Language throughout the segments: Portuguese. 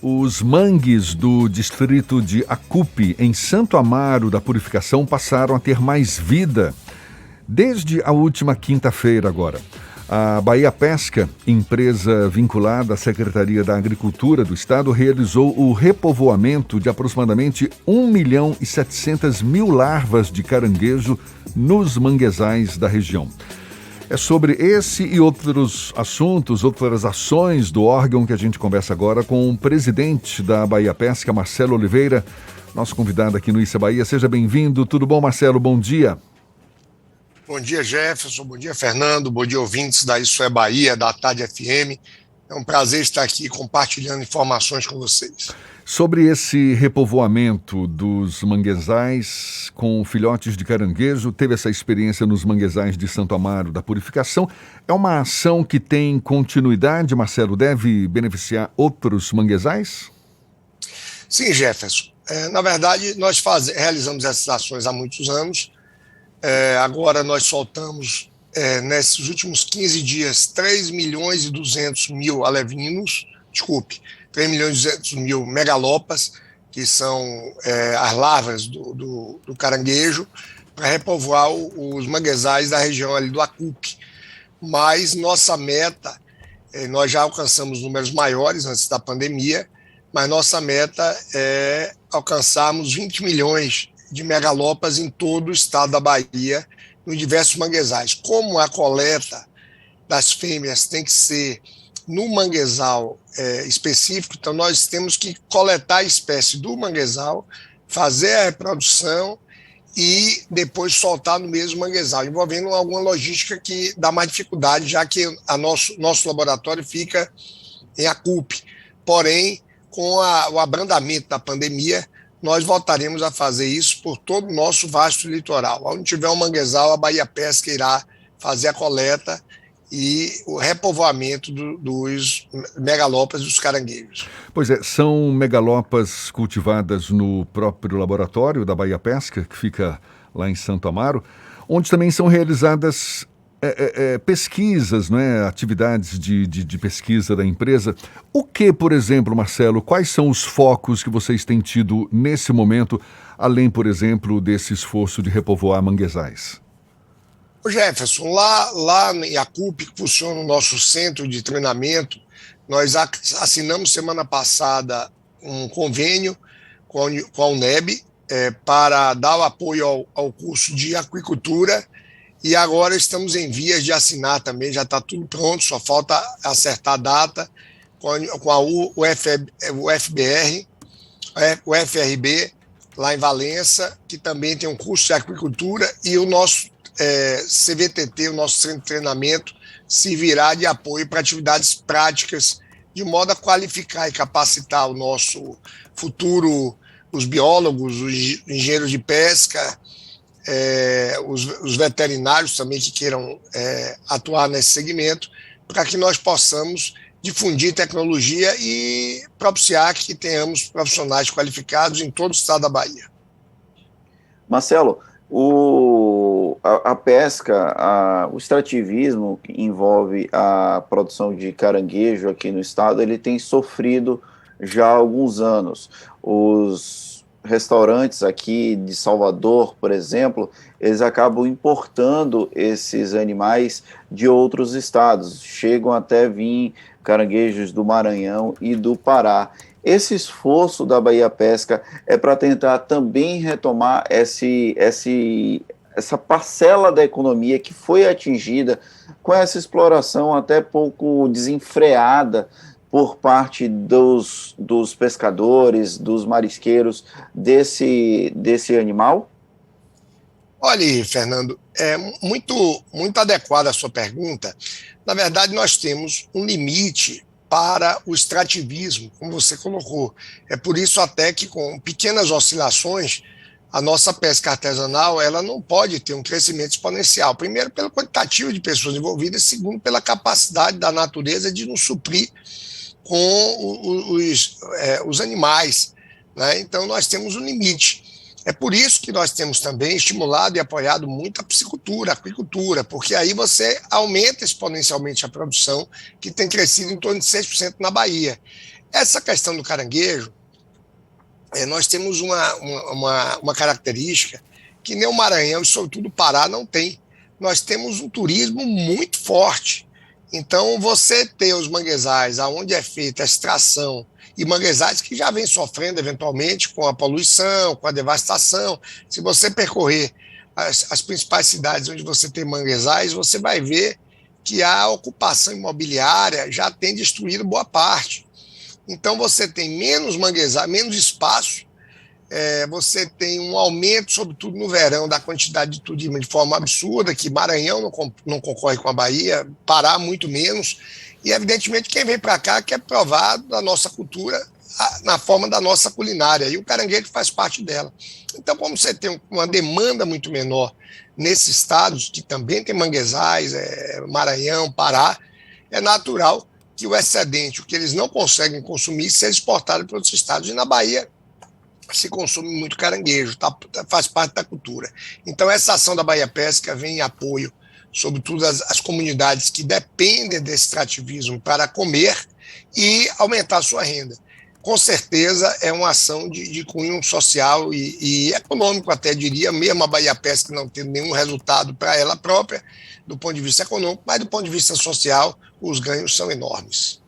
Os mangues do distrito de Acupe, em Santo Amaro da Purificação, passaram a ter mais vida desde a última quinta-feira agora. A Bahia Pesca, empresa vinculada à Secretaria da Agricultura do Estado, realizou o repovoamento de aproximadamente 1.700.000 larvas de caranguejo nos manguezais da região. É sobre esse e outros assuntos, outras ações do órgão que a gente conversa agora com o presidente da Bahia Pesca, Marcelo Oliveira, nosso convidado aqui no Issa Bahia. Seja bem-vindo. Tudo bom, Marcelo? Bom dia. Bom dia, Jefferson. Bom dia, Fernando. Bom dia, ouvintes da Isso é Bahia, da Tarde FM. É um prazer estar aqui compartilhando informações com vocês. Sobre esse repovoamento dos manguezais com filhotes de caranguejo, teve essa experiência nos manguezais de Santo Amaro da Purificação. É uma ação que tem continuidade, Marcelo? Deve beneficiar outros manguezais? Sim, Jefferson. Na verdade, nós realizamos essas ações há muitos anos. Agora nós soltamos, nesses últimos 15 dias, 3.200.000 alevinos, 3.200.000 megalopas, que são as larvas do caranguejo, para repovoar os manguezais da região ali do Acupe. Mas nossa meta, nós já alcançamos números maiores antes da pandemia, mas nossa meta é alcançarmos 20 milhões de megalopas em todo o estado da Bahia, em diversos manguezais. Como a coleta das fêmeas tem que ser no manguezal específico, então nós temos que coletar a espécie do manguezal, fazer a reprodução e depois soltar no mesmo manguezal, envolvendo alguma logística que dá mais dificuldade, já que nosso laboratório fica em Acupe. Porém, com o abrandamento da pandemia, nós voltaremos a fazer isso por todo o nosso vasto litoral. Onde tiver um manguezal, a Bahia Pesca irá fazer a coleta e o repovoamento dos megalopas dos caranguejos. Pois é, são megalopas cultivadas no próprio laboratório da Bahia Pesca, que fica lá em Santo Amaro, onde também são realizadas pesquisas, não é? Atividades de pesquisa da empresa. O que, por exemplo, Marcelo, quais são os focos que vocês têm tido nesse momento, além, por exemplo, desse esforço de repovoar manguezais? O Jefferson, lá em Acupe, que funciona o nosso centro de treinamento, nós assinamos semana passada um convênio com a UNEB para dar o apoio ao curso de aquicultura. E agora estamos em vias de assinar também, já está tudo pronto, só falta acertar a data com a UFRB, lá em Valença, que também tem um curso de aquicultura, e o nosso CVTT, o nosso centro de treinamento, servirá de apoio para atividades práticas, de modo a qualificar e capacitar o nosso futuro, os biólogos, os engenheiros de pesca, os veterinários também que queiram atuar nesse segmento, para que nós possamos difundir tecnologia e propiciar que tenhamos profissionais qualificados em todo o estado da Bahia. Marcelo, a pesca, o extrativismo que envolve a produção de caranguejo aqui no estado, ele tem sofrido já há alguns anos. Os restaurantes aqui de Salvador, por exemplo, eles acabam importando esses animais de outros estados, chegam até vir caranguejos do Maranhão e do Pará. Esse esforço da Bahia Pesca é para tentar também retomar essa parcela da economia que foi atingida com essa exploração até pouco desenfreada por parte dos pescadores, dos marisqueiros desse animal? Olha, Fernando, é muito adequada a sua pergunta. Na verdade, nós temos um limite para o extrativismo, como você colocou. É por isso até que, com pequenas oscilações, a nossa pesca artesanal ela não pode ter um crescimento exponencial. Primeiro, pelo quantitativo de pessoas envolvidas, segundo, pela capacidade da natureza de nos suprir com os animais, né? Então, nós temos um limite. É por isso que nós temos também estimulado e apoiado muito a piscicultura, a aquicultura, porque aí você aumenta exponencialmente a produção, que tem crescido em torno de 6% na Bahia. Essa questão do caranguejo, nós temos uma característica que nem o Maranhão e, sobretudo, o Pará não tem. Nós temos um turismo muito forte. Então, você ter os manguezais onde é feita a extração, e manguezais que já vêm sofrendo, eventualmente, com a poluição, com a devastação. Se você percorrer as principais cidades onde você tem manguezais, você vai ver que a ocupação imobiliária já tem destruído boa parte. Então, você tem menos manguezais, menos espaço, você tem um aumento, sobretudo no verão, da quantidade de turismo de forma absurda, que Maranhão não concorre com a Bahia, Pará muito menos, e evidentemente quem vem para cá quer provar da nossa cultura na forma da nossa culinária, e o caranguejo faz parte dela. Então, como você tem uma demanda muito menor nesses estados, que também tem manguezais, Maranhão, Pará, é natural que o excedente, o que eles não conseguem consumir, seja exportado para outros estados, e na Bahia se consome muito caranguejo, faz parte da cultura. Então, essa ação da Bahia Pesca vem em apoio, sobretudo as comunidades que dependem desse extrativismo para comer e aumentar a sua renda. Com certeza é uma ação de cunho social e econômico, até diria, mesmo a Bahia Pesca não tendo nenhum resultado para ela própria, do ponto de vista econômico, mas do ponto de vista social, os ganhos são enormes.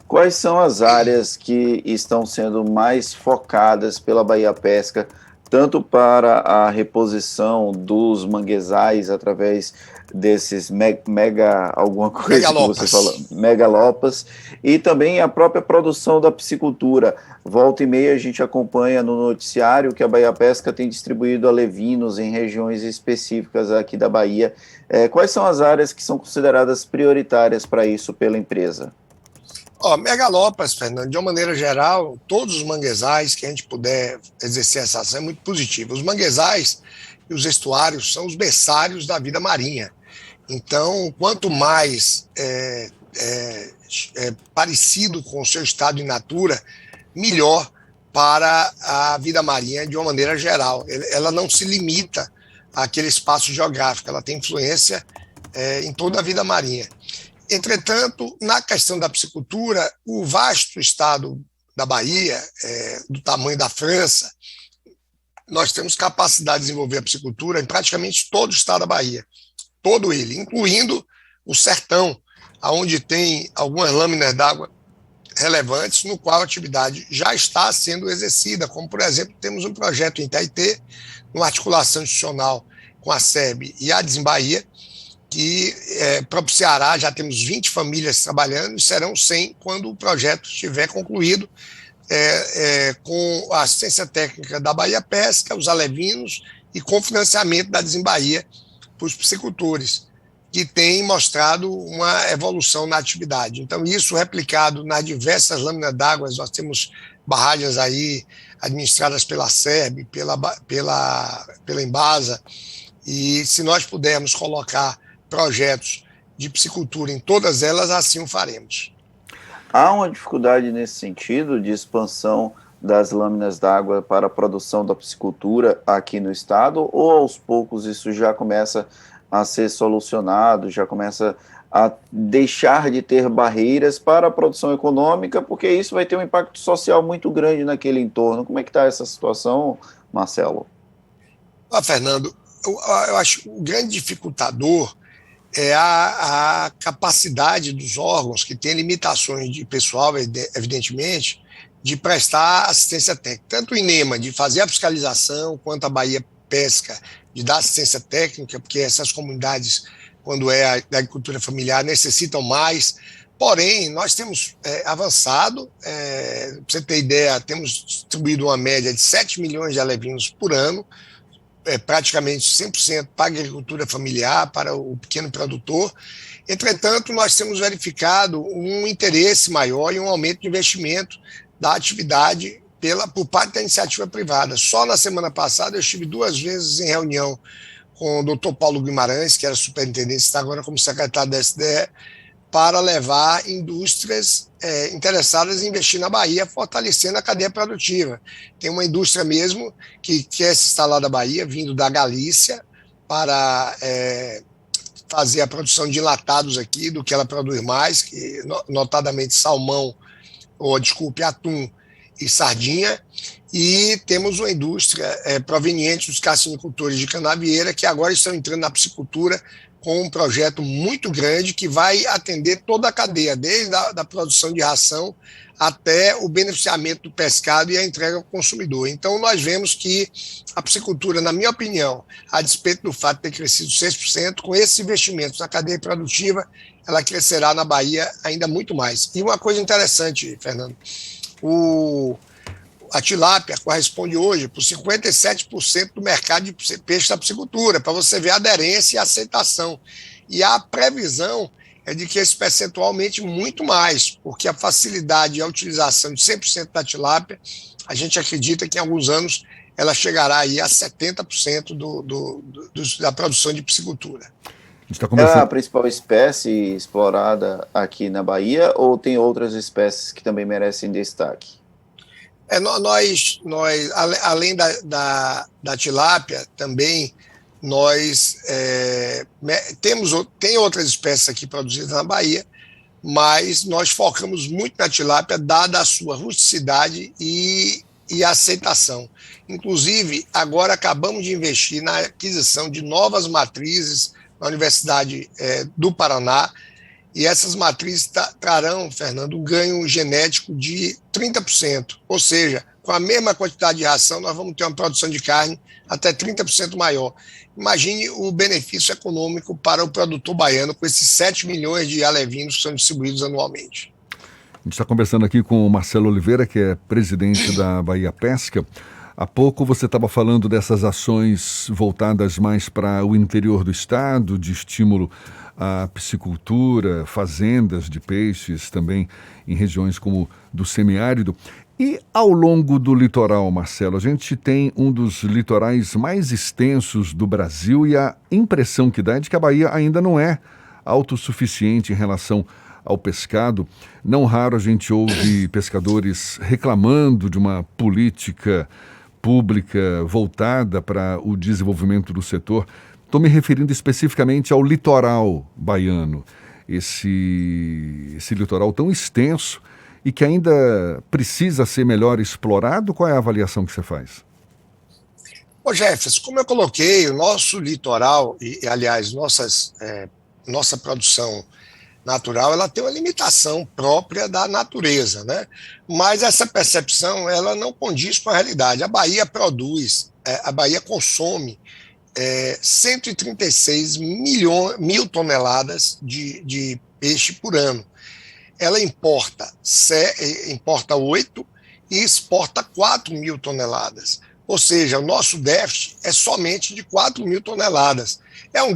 Quais são as áreas que estão sendo mais focadas pela Bahia Pesca, tanto para a reposição dos manguezais através desses alguma coisa megalopas. Que você falou, megalopas, e também a própria produção da piscicultura? Volta e meia a gente acompanha no noticiário que a Bahia Pesca tem distribuído alevinos em regiões específicas aqui da Bahia. Quais são as áreas que são consideradas prioritárias para isso pela empresa? Megalopas, Fernando, de uma maneira geral, todos os manguezais que a gente puder exercer essa ação é muito positivo. Os manguezais e os estuários são os berçários da vida marinha. Então, quanto mais parecido com o seu estado in natura, melhor para a vida marinha de uma maneira geral. Ela não se limita àquele espaço geográfico, ela tem influência em toda a vida marinha. Entretanto, na questão da piscicultura, o vasto estado da Bahia, do tamanho da França, nós temos capacidade de desenvolver a piscicultura em praticamente todo o estado da Bahia, todo ele, incluindo o sertão, onde tem algumas lâminas d'água relevantes, no qual a atividade já está sendo exercida, como, por exemplo, temos um projeto em Itaité, uma articulação institucional com a SEB e a Desembahia, que propiciará, já temos 20 famílias trabalhando e serão 100 quando o projeto estiver concluído, com a assistência técnica da Bahia Pesca, os alevinos e com financiamento da Desembahia para os piscicultores, que tem mostrado uma evolução na atividade. Então, isso replicado nas diversas lâminas d'água, nós temos barragens aí administradas pela SEB, pela Embasa, e se nós pudermos colocar projetos de piscicultura em todas elas, assim o faremos. Há uma dificuldade nesse sentido de expansão das lâminas d'água para a produção da piscicultura aqui no estado, ou aos poucos isso já começa a ser solucionado, já começa a deixar de ter barreiras para a produção econômica, porque isso vai ter um impacto social muito grande naquele entorno? Como é que está essa situação, Marcelo? Fernando, eu acho que o grande dificultador é a capacidade dos órgãos, que têm limitações de pessoal, evidentemente, de prestar assistência técnica. Tanto o INEMA, de fazer a fiscalização, quanto a Bahia Pesca, de dar assistência técnica, porque essas comunidades, quando é a agricultura familiar, necessitam mais. Porém, nós temos avançado, para você ter ideia, temos distribuído uma média de 7 milhões de alevinos por ano, praticamente 100% para a agricultura familiar, para o pequeno produtor. Entretanto, nós temos verificado um interesse maior e um aumento de investimento da atividade por parte da iniciativa privada. Só na semana passada eu estive 2 vezes em reunião com o Dr. Paulo Guimarães, que era superintendente, está agora como secretário da SDE, para levar indústrias interessadas em investir na Bahia, fortalecendo a cadeia produtiva. Tem uma indústria mesmo que quer se instalar na Bahia, vindo da Galícia, para fazer a produção de enlatados aqui, do que ela produz mais, que, notadamente salmão atum e sardinha, e temos uma indústria proveniente dos cassinicultores de canavieira que agora estão entrando na piscicultura com um projeto muito grande que vai atender toda a cadeia, desde a produção de ração até o beneficiamento do pescado e a entrega ao consumidor. Então, nós vemos que a piscicultura, na minha opinião, a despeito do fato de ter crescido 6%, com esses investimentos na cadeia produtiva, ela crescerá na Bahia ainda muito mais. E uma coisa interessante, Fernando, a tilápia corresponde hoje por 57% do mercado de peixe da piscicultura, para você ver a aderência e a aceitação. E a previsão é de que esse percentual aumente muito mais, porque a facilidade e a utilização de 100% da tilápia, a gente acredita que em alguns anos ela chegará aí a 70% da produção de piscicultura. É a principal espécie explorada aqui na Bahia ou tem outras espécies que também merecem destaque? Nós além da tilápia, também nós tem outras espécies aqui produzidas na Bahia, mas nós focamos muito na tilápia, dada a sua rusticidade e aceitação. Inclusive, agora acabamos de investir na aquisição de novas matrizes na Universidade do Paraná, e essas matrizes trarão, Fernando, um ganho genético de 30%, ou seja, com a mesma quantidade de ração, nós vamos ter uma produção de carne até 30% maior. Imagine o benefício econômico para o produtor baiano com esses 7 milhões de alevinos que são distribuídos anualmente. A gente está conversando aqui com o Marcelo Oliveira, que é presidente da Bahia Pesca. Há pouco você estava falando dessas ações voltadas mais para o interior do estado, de estímulo à piscicultura, fazendas de peixes também em regiões como do semiárido. E ao longo do litoral, Marcelo, a gente tem um dos litorais mais extensos do Brasil e a impressão que dá é de que a Bahia ainda não é autossuficiente em relação ao pescado. Não raro a gente ouve pescadores reclamando de uma política pública voltada para o desenvolvimento do setor. Estou me referindo especificamente ao litoral baiano, esse litoral tão extenso e que ainda precisa ser melhor explorado. Qual é a avaliação que você faz? Jefferson, como eu coloquei, o nosso litoral, aliás, nossa produção natural, ela tem uma limitação própria da natureza, né? Mas essa percepção, ela não condiz com a realidade. A Bahia consome 136 mil toneladas de peixe por ano. Ela importa 8 e exporta 4 mil toneladas. Ou seja, o nosso déficit é somente de 4 mil toneladas. É um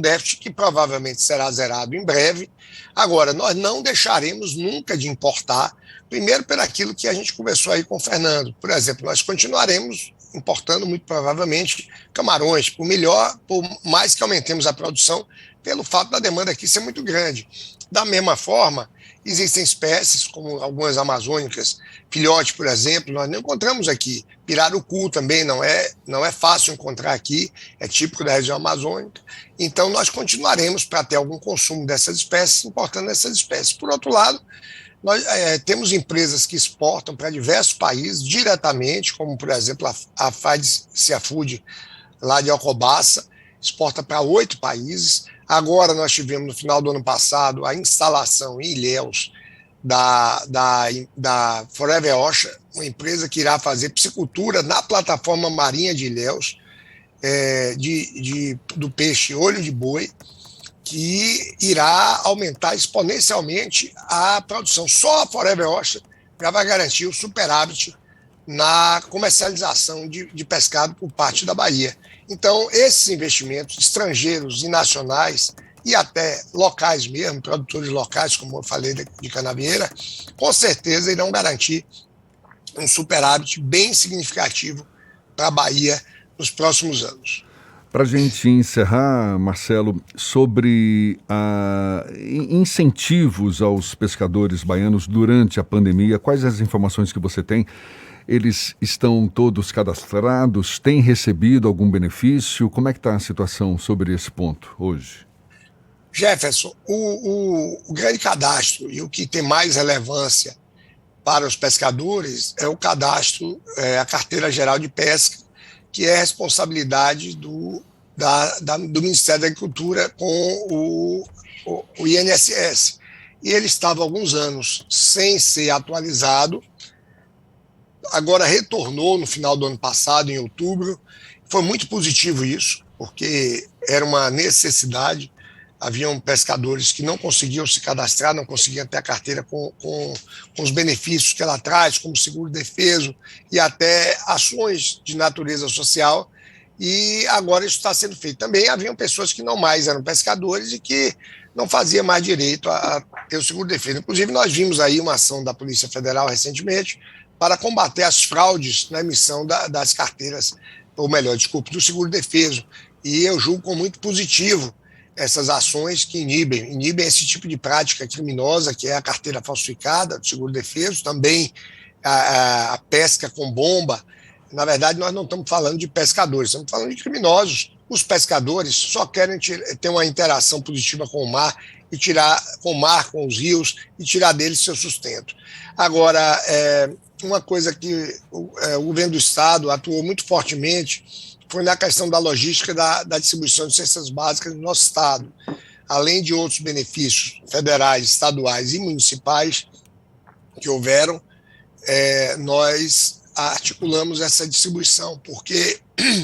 déficit que provavelmente será zerado em breve. Agora, nós não deixaremos nunca de importar, primeiro por aquilo que a gente conversou aí com o Fernando. Por exemplo, nós continuaremos importando muito provavelmente camarões, por mais que aumentemos a produção, pelo fato da demanda aqui ser muito grande. Da mesma forma, existem espécies, como algumas amazônicas, filhote, por exemplo, nós não encontramos aqui. Pirarucu também não é fácil encontrar aqui, é típico da região amazônica. Então, nós continuaremos, para ter algum consumo dessas espécies, importando essas espécies. Por outro lado, nós temos empresas que exportam para diversos países diretamente, como, por exemplo, a Fide Seafood, lá de Alcobaça, exporta para 8 países. Agora nós tivemos, no final do ano passado, a instalação em Ilhéus da Forever Ocean, uma empresa que irá fazer piscicultura na plataforma marinha de Ilhéus, do peixe olho de boi, que irá aumentar exponencialmente a produção. Só a Forever Ocean já vai garantir o superávit na comercialização de pescado por parte da Bahia. Então, esses investimentos estrangeiros e nacionais, e até locais mesmo, produtores locais, como eu falei de canavieira, com certeza irão garantir um superávit bem significativo para a Bahia nos próximos anos. Para a gente encerrar, Marcelo, sobre incentivos aos pescadores baianos durante a pandemia, quais as informações que você tem? Eles estão todos cadastrados? Têm recebido algum benefício? Como é que está a situação sobre esse ponto hoje? Jefferson, o grande cadastro e o que tem mais relevância para os pescadores é o cadastro, a Carteira Geral de Pesca, que é responsabilidade do Ministério da Agricultura com o INSS. E ele estava há alguns anos sem ser atualizado, agora retornou no final do ano passado, em outubro. Foi muito positivo isso, porque era uma necessidade. Haviam pescadores que não conseguiam se cadastrar, não conseguiam ter a carteira com os benefícios que ela traz, como seguro-defeso e até ações de natureza social, e agora isso está sendo feito. Também haviam pessoas que não mais eram pescadores e que não faziam mais direito a ter o seguro-defeso. Inclusive, nós vimos aí uma ação da Polícia Federal recentemente para combater as fraudes na emissão das carteiras, ou melhor, desculpe, do seguro-defeso, e eu julgo como muito positivo essas ações que inibem esse tipo de prática criminosa, que é a carteira falsificada do seguro-defeso, também a pesca com bomba. Na verdade, nós não estamos falando de pescadores, estamos falando de criminosos. Os pescadores só querem ter uma interação positiva com o mar, com os rios, e tirar deles seu sustento. Agora, uma coisa que o governo do Estado atuou muito fortemente foi na questão da logística da distribuição de cestas básicas no nosso Estado. Além de outros benefícios federais, estaduais e municipais que houveram, nós articulamos essa distribuição, porque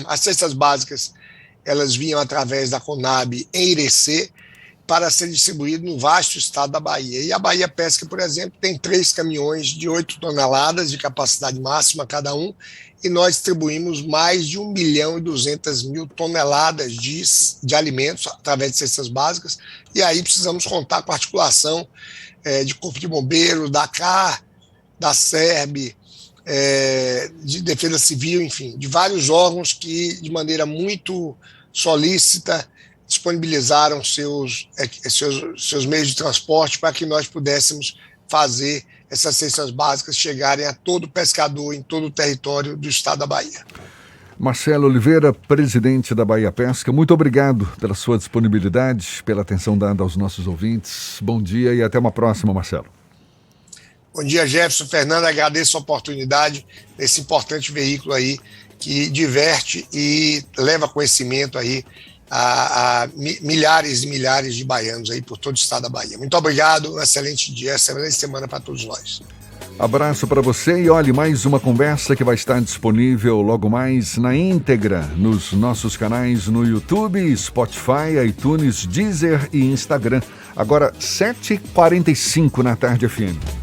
as cestas básicas elas vinham através da Conab em Irecê para ser distribuído no vasto estado da Bahia. E a Bahia Pesca, por exemplo, tem 3 caminhões de 8 toneladas de capacidade máxima cada um, e nós distribuímos mais de 1.200.000 toneladas de alimentos através de cestas básicas, e aí precisamos contar com a articulação de Corpo de Bombeiros, da CAR, da SERB, de Defesa Civil, enfim, de vários órgãos que, de maneira muito solícita, disponibilizaram seus meios de transporte para que nós pudéssemos fazer essas cestas básicas chegarem a todo pescador em todo o território do estado da Bahia. Marcelo Oliveira, presidente da Bahia Pesca, muito obrigado pela sua disponibilidade, pela atenção dada aos nossos ouvintes. Bom dia e até uma próxima, Marcelo. Bom dia, Jefferson, Fernando, agradeço a oportunidade desse importante veículo aí que diverte e leva conhecimento aí a milhares e milhares de baianos aí por todo o estado da Bahia. Muito obrigado, um excelente dia, excelente semana para todos nós. Abraço para você e olhe, mais uma conversa que vai estar disponível logo mais na íntegra nos nossos canais no YouTube, Spotify, iTunes, Deezer e Instagram. Agora 7h45 na tarde FM.